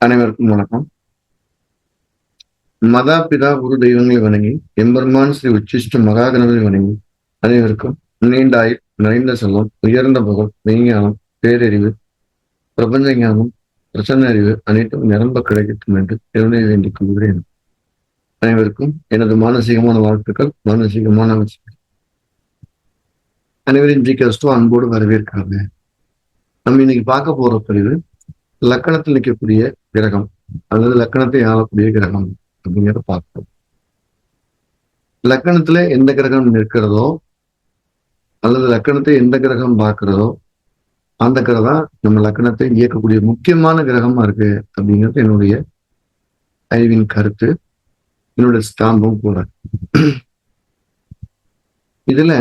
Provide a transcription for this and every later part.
அனைவருக்கும் வணக்கம். மதா பிதா குரு தெய்வங்களை வணங்கி எம்பெருமான் ஸ்ரீ உச்சிஷ்ட மகாகணபதி வணங்கி அனைவருக்கும் நீண்ட ஆயுள், நிறைந்த செல்வம், உயர்ந்த புகழ், மெய்ஞானம், பேரறிவு, பிரபஞ்ச ஞானம், பிரசன்ன அறிவு அனைத்தும் நிரம்ப கிடைக்கட்டும் என்று இறைவனை வேண்டிக் கொள்கிறேன். அனைவருக்கும் எனது மானசீகமான வாழ்த்துக்கள், மானசீகமான அவசியம். அனைவரின் ஜிகஸ்டோ அன்போடு வரவேற்கிறாங்க. நம்ம இன்னைக்கு பார்க்க போற பதிவு லக்கணத்தில் நிற்கக்கூடிய கிரகம் அல்லது லக்கணத்தை ஆளக்கூடிய கிரகம் அப்படிங்கிறத பார்க்கிறோம். லக்கணத்துல எந்த கிரகம் நிற்கிறதோ அல்லது லக்கணத்தை எந்த கிரகம் பார்க்கிறதோ அந்த கிரகம் நம்ம லக்கணத்தை இயக்கக்கூடிய முக்கியமான கிரகமா இருக்கு அப்படிங்கிறது என்னுடைய அறிவின் கருத்து, என்னுடைய ஸ்தாம்பம் கூட. இதுல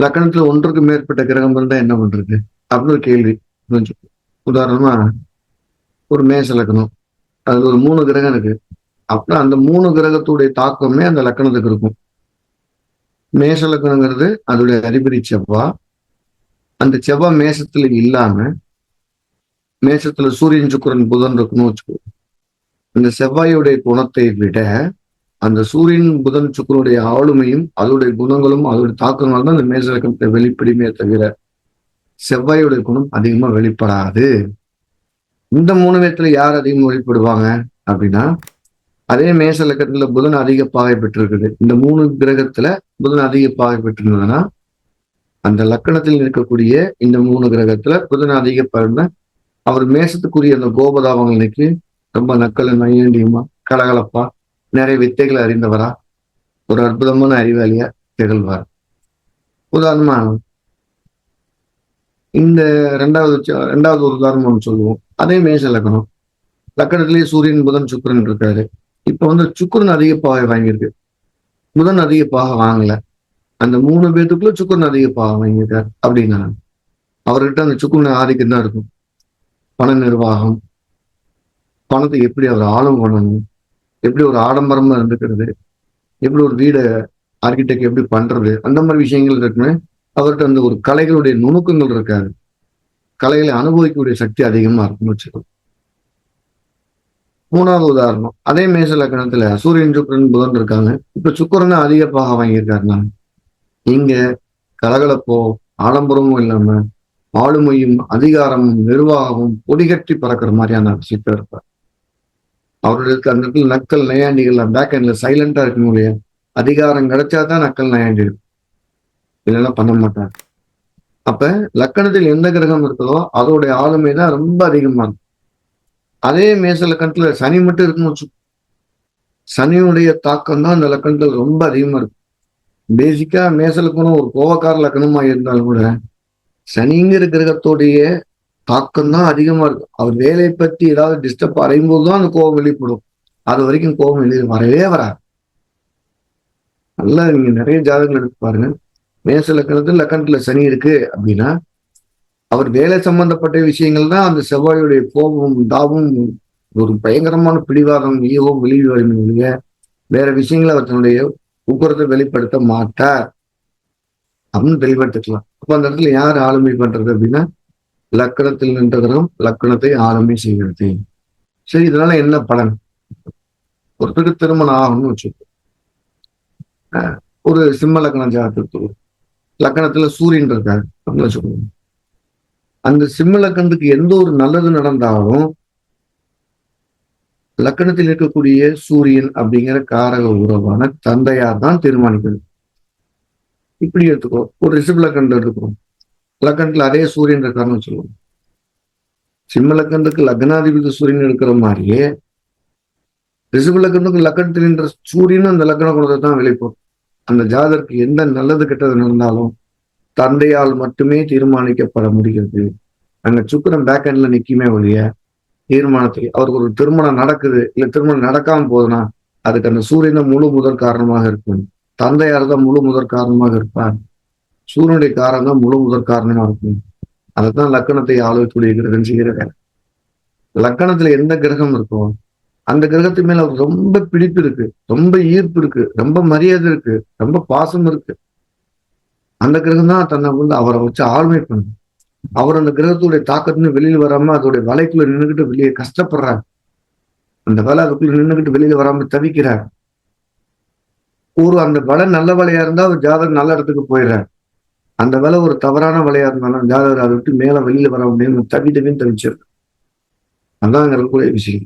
லக்கணத்துல ஒன்றுக்கு மேற்பட்ட கிரகம் இருந்தா என்ன பண்றது அப்படின்னு ஒரு கேள்வி. கொஞ்சம் உதாரணமா ஒரு மேச லக்கணம், அதுல ஒரு 3 கிரகம் இருக்கு. அப்புறம் அந்த 3 கிரகத்துடைய தாக்கமே அந்த லக்கணத்துக்கு இருக்கும். மேச லக்கணங்கிறது அதோடைய அதிபதி செவ்வாய். அந்த செவ்வாய் மேசத்துல இல்லாம மேசத்துல சூரியன் சுக்கிரன் புதன் இருக்குன்னு வச்சுக்கோ. அந்த செவ்வாயுடைய குணத்தை விட அந்த சூரியன் புதன் சுக்கிரனுடைய ஆளுமையும் அதோடைய குணங்களும் அதோடைய தாக்கங்களும் தான் அந்த மேச லக்கணத்தை வெளிப்படுமே தவிர செவ்வாயுடைய குணம் அதிகமா வெளிப்படாது. இந்த 3 விதத்துல யார் அதிகமா வெளிப்படுவாங்க அப்படின்னா, அதே மேச லக்கணத்துல புதன் அதிக பாகை பெற்றிருக்குது. இந்த 3 கிரகத்துல புதன் அதிக பாகை பெற்றிருந்ததுன்னா அந்த லக்கணத்தில் இருக்கக்கூடிய இந்த 3 கிரகத்துல புதன் அதிக பலன அவர் மேசத்துக்குரிய அந்த கோபதாபங்கள் இன்னைக்கு ரொம்ப நக்கல் நையாண்டியமா கலகலப்பா நிறைய வித்தைகளை அறிந்தவரா ஒரு அற்புதமான அறிவாளியா திகழ்வார். உதாரணமா இந்த ரெண்டாவது ஒரு உதாரணம் சொல்லுவோம். அதே மேச லக்கணம், லக்கணத்திலேயே சூரியன் புதன் சுக்கிரன் இருக்காரு. இப்ப சுக்கிரன் அதிக பாகை வாங்கியிருக்கு, புதன் அதிக பாகை வாங்கல. அந்த 3 பேத்துக்குள்ள சுக்கிரன் அதிக பாகை வாங்கியிருக்காரு அப்படின்னா அவர்கிட்ட அந்த சுக்கிரன் ஆதிக்கம் தான் இருக்கும். பண நிர்வாகம், பணத்தை எப்படி அவர் ஆழம் பண்ணணும், எப்படி ஒரு ஆடம்பரமா இருந்துக்கிறது, எப்படி ஒரு வீடை ஆர்கிடெக்ட் எப்படி பண்றது, அந்த மாதிரி விஷயங்கள் இருக்குன்னு அவர்கிட்ட அந்த ஒரு கலைகளுடைய நுணுக்கங்கள் இருக்காது. கலைகளை அனுபவிக்கக்கூடிய சக்தி அதிகமா இருக்குன்னு வச்சுக்கணும். 3வது உதாரணம், அதே மேச லக்கணத்துல சூரியன் சுக்கிரன் புதன் இருக்காங்க. இப்ப சுக்கிரன் அதிக பாகம் வாங்கியிருக்காருன்னா இங்க கலகலப்போ ஆடம்பரமும் இல்லாம ஆளுமையும் அதிகாரமும் நிர்வாகமும் கொடிகட்டி பறக்கிற மாதிரியான விஷயத்த இருப்பார். அவருடைய அந்த இடத்துல நக்கல் நையாண்டிகள் பேக் ஹேண்ட்ல சைலண்டா இருக்கணும் இல்லையா. அதிகாரம் கிடைச்சாதான் நக்கல் நையாண்டி இருக்கும், இல்லைன்னா பண்ண மாட்டாங்க. அப்ப லக்கணத்தில் எந்த கிரகம் இருக்குதோ அதோடைய ஆளுமை தான் ரொம்ப அதிகமா இருக்கும். அதே மேச லக்கணத்துல சனி மட்டும் இருக்குன்னு வச்சு, சனியுடைய தாக்கம் தான் அந்த லக்கணத்துல ரொம்ப அதிகமா இருக்கும். பேசிக்கா மேச லக்கணம் ஒரு கோவக்கார லக்கணமா இருந்தாலும் கூட சனிங்கிற கிரகத்தோடைய தாக்கம் தான் அதிகமா இருக்கும். அவர் வேலையை பத்தி ஏதாவது டிஸ்டர்ப் அடையும் போதுதான் அந்த கோபம் வெளிப்படும். அது வரைக்கும் கோபம் வெளியே வரவே வராது. நல்லா நீங்க நிறைய ஜாதகங்கள் எடுத்து பாருங்க. மேச லக்கணத்துல சனி இருக்கு அப்படின்னா அவர் வேலை சம்பந்தப்பட்ட விஷயங்கள் தான் அந்த செவ்வாயுடைய கோபம் தாபம் ஒரு பயங்கரமான பிடிவாதம் ஈகோம் வெளியே வலிமையுடைய வேற விஷயங்களை அவர் தன்னுடைய ஊக்கத்தை வெளிப்படுத்த மாட்டார் அப்படின்னு வெளிப்படுத்திக்கலாம். அப்ப அந்த இடத்துல யார் ஆளுமை பண்றது அப்படின்னா லக்கணத்தில் நின்ற கிரகம் லக்கணத்தை ஆளுமை செய்கிறது. சரி, இதனால என்ன பலன்? ஒருத்தருக்கு திருமணம் ஆகணும்னு வச்சுக்கோ. ஒரு சிம்ம லக்கணம் ஜாதகத்துக்கு லக்கணத்துல சூரியன் இருக்காரு அப்படின்னு வச்சுக்கோங்க. அந்த சிம்ம லக்கணத்துக்கு எந்த ஒரு நல்லது நடந்தாலும் லக்கணத்தில் இருக்கக்கூடிய சூரியன் அப்படிங்கிற காரக உறவான தந்தையார் தான் தீர்மானிக்கிறது. இப்படி எடுத்துக்கோ. ஒரு ரிஷப லக்கணத்தை எடுத்துக்கிறோம். லக்கணத்துல அதே சூரியன் இருக்காருன்னு சொல்லுவோம். சிம்ம லக்கணத்துக்கு லக்னாதிபதி சூரியன் இருக்கிற மாதிரியே ரிஷப லக்கணத்துக்கு லக்கணத்தில் நின்ற சூரியனும் அந்த லக்கண குணத்தை தான் வெளிப்படும். அந்த ஜாதருக்கு எந்த நல்லது கெட்டது நடந்தாலும் தந்தையால் மட்டுமே தீர்மானிக்கப்பட முடிகிறது. அங்க சுக்கிரன் பேக் ஹேண்ட்ல நிக்குமே ஒழிய தீர்மானத்தை அவருக்கு ஒரு திருமணம் நடக்குது இல்ல திருமணம் நடக்காம போகுதுன்னா அதுக்கு அந்த சூரியன் தான் முழு முதற் காரணமாக இருக்கும். தந்தையார் தான் முழு முதற் காரணமாக இருப்பார். சூரியனுடைய காரணம் தான் முழு முதற் காரணமா இருக்கும். அதைத்தான் லக்கணத்தை ஆளக்கூடிய கிரகம் செய்கிற வேலை. லக்கணத்துல எந்த கிரகம் இருக்கோ அந்த கிரகத்து மேல அவருக்கு ரொம்ப பிடிப்பு இருக்கு, ரொம்ப ஈர்ப்பு இருக்கு, ரொம்ப மரியாதை இருக்கு, ரொம்ப பாசம் இருக்கு. அந்த கிரகம் தான் தன்னை அவரை வச்சு ஆளுமை பண்ணும். அவர் அந்த கிரகத்துடைய தாக்கத்துன்னு வெளியில வராம அதோடைய வலைக்குள்ள நின்றுகிட்டு வெளியே கஷ்டப்படுறார். அந்த வலை அதுக்குள்ள நின்றுகிட்டு வெளியில வராம தவிக்கிறார். அந்த வலை நல்ல வலையா இருந்தா அவர் ஜாதகர் நல்ல இடத்துக்கு போயிடுறார். அந்த வலை ஒரு தவறான வலையா இருந்தாலும் ஜாதகர் அதை விட்டு மேல வெளியில வர முடியும் தவின்னு தவிச்சிருக்கு. அதான் இருக்கக்கூடிய விஷயம்.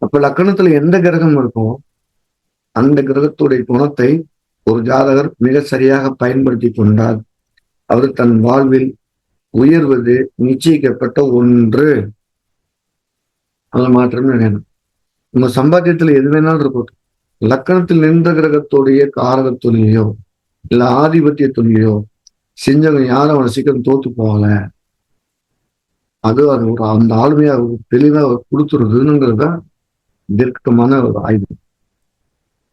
அப்ப லக்கணத்துல எந்த கிரகம் இருக்கோ அந்த கிரகத்துடைய குணத்தை ஒரு ஜாதகர் மிக சரியாக பயன்படுத்தி கொண்டால் அவர் தன் வாழ்வில் உயர்வது நிச்சயிக்கப்பட்ட ஒன்று. அதில் மாற்றமே வேணும். உங்க சம்பாத்தியத்துல எது வேணாலும் இருக்கும். லக்கணத்தில் நின்ற கிரகத்துடைய காரக தொழிலையோ இல்ல ஆதிபத்திய தொழிலையோ செஞ்சவங்க யாரும் அவனை சீக்கிரம் தோத்து போகல. அது ஒரு அந்த ஆளுமையா தெளிவா கொடுத்துருதுங்கிறத தீர்க்கமான ஒரு ஆய்வு.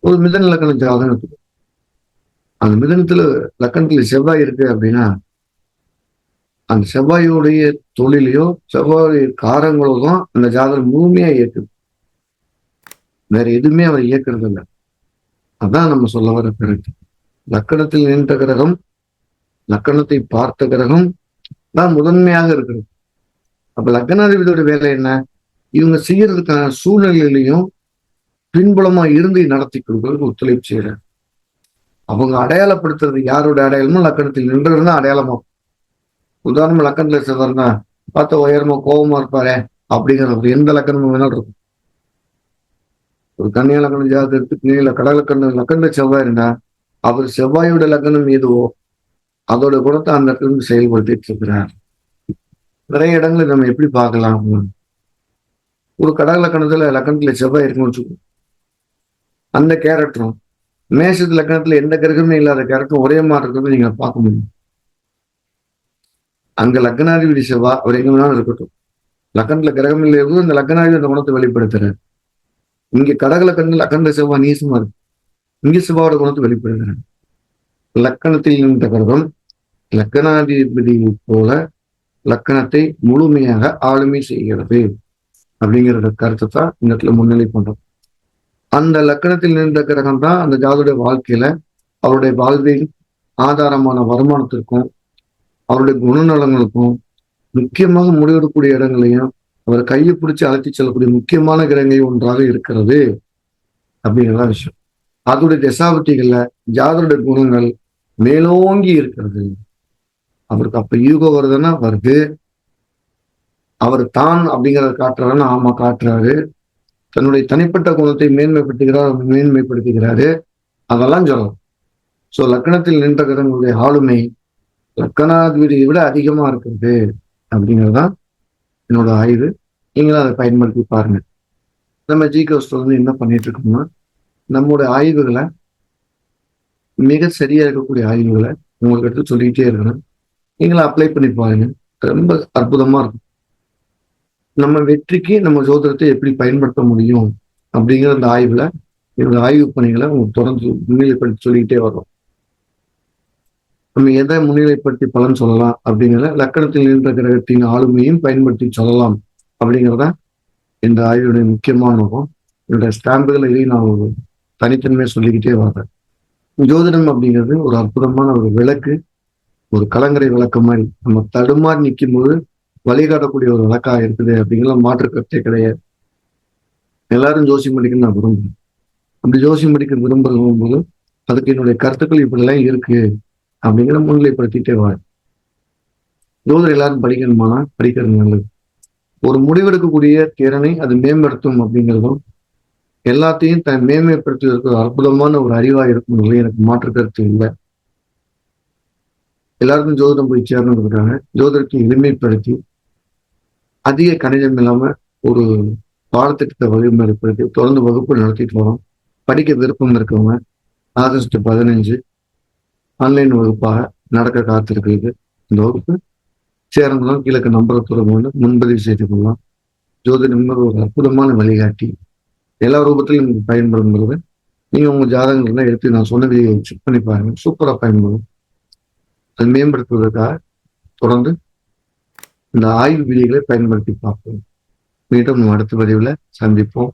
ஒரு மிதன லக்கண ஜாதகத்துக்கு அந்த மிதனத்துல லக்கணத்துல செவ்வாய் இருக்கு அப்படின்னா அந்த செவ்வாயுடைய தொழிலையோ செவ்வாயுடைய காரங்களோ தான் அந்த ஜாதகம் முழுமையா இயக்குது. வேற எதுவுமே அவர் இயக்குறது இல்லை. அதான் நம்ம சொல்ல வர கருத்து. லக்கணத்தில் நின்ற கிரகம் லக்கணத்தை பார்த்த கிரகம் தான் முதன்மையாக இருக்கிறது. அப்ப லக்னாதிபதியோட வேலை என்ன? இவங்க செய்யறதுக்கான சூழ்நிலையிலையும் பின்புலமா இருந்து நடத்தி கொடுக்கறதுக்கு ஒத்துழைப்பு செய்யறாங்க. அவங்க அடையாளப்படுத்துறது யாரோட அடையாளமோ லக்கணத்தில் நின்றதுன்னா அடையாளமா. உதாரணம் லக்கணத்துல செவ்வாய்னா பார்த்த உயரமா கோபமா இருப்பாரு அப்படிங்கிற எந்த லக்கணமும் வேணாலும் இருக்கும். ஒரு கன்னியா லக்கணம் ஜாதகத்துக்கு நீல கடலக்கண்ணு லக்கண செவ்வாய் இருந்தா அவர் செவ்வாயோட லக்கணம் எதுவோ அதோட குணத்தை அந்த இடத்துல செயல்படுத்திட்டு இருக்கிறார். நிறைய இடங்களை நம்ம எப்படி பார்க்கலாம்? ஒரு கடக லக்கணத்துல லக்கணத்துல செவ்வாய் இருக்குன்னு வச்சுக்கோ, அந்த கேரக்டரும் மேஷத்து லக்கணத்துல எந்த கிரகமே இல்லாத கேரக்டரும் ஒரே மாதிரி இருக்கிறத நீங்க பார்க்க முடியும். அங்க லக்னாதிபதி செவ்வாய் அவர் எங்க வேணாலும் இருக்கட்டும், லக்கணத்துல கிரகம் இல்லை இருக்கும், இந்த லக்னாதிபதி அந்த குணத்தை வெளிப்படுத்துறாரு. இங்க கடக லக்கணத்துல லக்கண செவ்வாய் நீசமா இருக்கு, இங்க செவ்வாயோட குணத்தை வெளிப்படுத்துறாரு. லக்கணத்தில் இருந்த கிரகம் லக்கணாதிபதி போல லக்கணத்தை முழுமையாக ஆளுமை செய்கிறது அப்படிங்கிற கருத்தை தான் இந்த இடத்துல முன்னிலை பண்றோம். அந்த லக்கணத்தில் நின்ற கிரகம் தான் அந்த ஜாதகருடைய வாழ்க்கையில அவருடைய வாழ்வில் ஆதாரமான வருமானத்திற்கும் அவருடைய குணநலங்களுக்கும் முக்கியமாக முடிவெடுக்கக்கூடிய இடங்களையும் அவர் கையை பிடிச்சி அழைத்து செல்லக்கூடிய முக்கியமான கிரகங்கள் ஒன்றாக இருக்கிறது அப்படிங்கிறதான் விஷயம். அதோடைய தசாபத்திகள்ல ஜாதகருடைய குணங்கள் மேலோங்கி இருக்கிறது. அவருக்கு அப்ப ஈகோ வருதுன்னா வருது, அவர் தான் அப்படிங்கிறத காட்டுறாருன்னா ஆமா காட்டுறாரு, தன்னுடைய தனிப்பட்ட குணத்தை மேன்மைப்படுத்துகிறாரு, அதெல்லாம் சொல்லலாம். சோ லக்கணத்தில் நின்ற கிரகங்களுடைய ஆளுமை லக்கணாதிபதியை விட அதிகமா இருக்கிறது அப்படிங்கிறதுதான் என்னோட ஆய்வு. நீங்களும் அதை பயன்படுத்தி பாருங்க. நம்ம ஜிகோஸ்ல வந்து என்ன பண்ணிட்டு இருக்கோம்னா நம்மளுடைய ஆய்வுகளை மிக சரியா இருக்கக்கூடிய ஆய்வுகளை உங்களுக்கு எடுத்து சொல்லிக்கிட்டே இருக்கணும். நீங்களும் அப்ளை பண்ணி பாருங்க, ரொம்ப அற்புதமா இருக்கும். நம்ம வெற்றிக்கு நம்ம ஜோதிடத்தை எப்படி பயன்படுத்த முடியும் அப்படிங்கிற அந்த ஆய்வுல என்னோட ஆய்வு பணிகளை உங்களுக்கு தொடர்ந்து முன்னிலைப்படுத்தி சொல்லிக்கிட்டே வரோம். நம்ம எதை முன்னிலைப்படுத்தி பலன் சொல்லலாம் அப்படிங்கிற லக்கணத்தில் நின்ற கிரகத்தின் ஆளுமையும் பயன்படுத்தி சொல்லலாம் அப்படிங்கிறத இந்த ஆய்வுடைய முக்கியமான நோக்கம். என்னோட ஸ்டாம்புகளை இதையும் நான் ஒரு தனித்தன்மையை சொல்லிக்கிட்டே வரேன். ஜோதிடம் அப்படிங்கிறது ஒரு அற்புதமான ஒரு விளக்கு, ஒரு கலங்கரை விளக்கு மாதிரி நம்ம தடுமாறி நிற்கும் போது வழிகாட்டக்கூடிய ஒரு விளக்காக இருக்குது அப்படிங்கிற மாற்று கருத்தே கிடையாது. எல்லாரும் ஜோசியம் படிக்கணும்னு நான் விரும்புகிறேன். அப்படி ஜோசியம் படிக்க விரும்பும்போது அதுக்கு என்னுடைய கருத்துக்கள் இப்படிலாம் இருக்கு அப்படிங்கிற முன்னிலைப்படுத்திட்டே வாங்க. ஜோதிடம் எல்லாரும் படிக்கணுமானா படிக்கிறது நல்லது. ஒரு முடிவெடுக்கக்கூடிய திறனை அது மேம்படுத்தும் அப்படிங்கிறதும் எல்லாத்தையும் மேன்மைப்படுத்துவதற்கு ஒரு அற்புதமான ஒரு அறிவாக இருக்கும் எனக்கு மாற்று கருத்து இல்லை. எல்லாருக்கும் ஜோதிடம் போய் சேரணுங்கிறதுக்காக ஜோதிடத்தை எளிமைப்படுத்தி அதிக கணிதம் இல்லாம ஒரு பாடத்திட்டத்தை வழிமுறைப்படுத்தி தொடர்ந்து வகுப்பு நடத்திட்டு வரோம். படிக்க விருப்பம் இருக்கவங்க ஆகஸ்ட் 15 ஆன்லைன் வகுப்பாக நடக்க காத்திருக்கிறது. இந்த வகுப்பு சேரணும் கீழே நம்பரை தொடர்பு முன்பதிவு செய்து கொள்ளலாம். ஜோதிடம் ஒரு அற்புதமான வழிகாட்டி எல்லா ரூபத்திலும் நீங்க பயன்படுங்கிறது. நீங்க உங்க ஜாதகங்கள்லாம் எடுத்து நான் சொன்னதை செக் பண்ணி பாருங்க, சூப்பரா பயன்படும். அதை மேம்படுத்துவதற்காக தொடர்ந்து இந்த ஆய்வு விதிகளை பயன்படுத்தி பார்ப்போம். மீண்டும் அடுத்த பதிவுல சந்திப்போம்.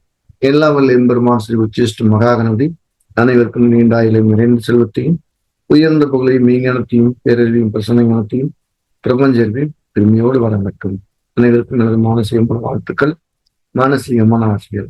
எல்லா வல்ல எம்பெருமான் ஸ்ரீ உச்சிஷ்ட மகாகணபதி அனைவருக்கும் நீண்ட ஆயுளையும் நிறைந்த செல்வத்தையும் உயர்ந்த புகழையும் மீஞானத்தையும் பேரறிவையும் பிரசன்னத்தையும் பிரபஞ்சத்தையும் பெருமையோடு வர வேண்டும். அனைவருக்கும் எனது மானசீகமான வாழ்த்துக்கள், மானசீகமான ஆசிரியர்.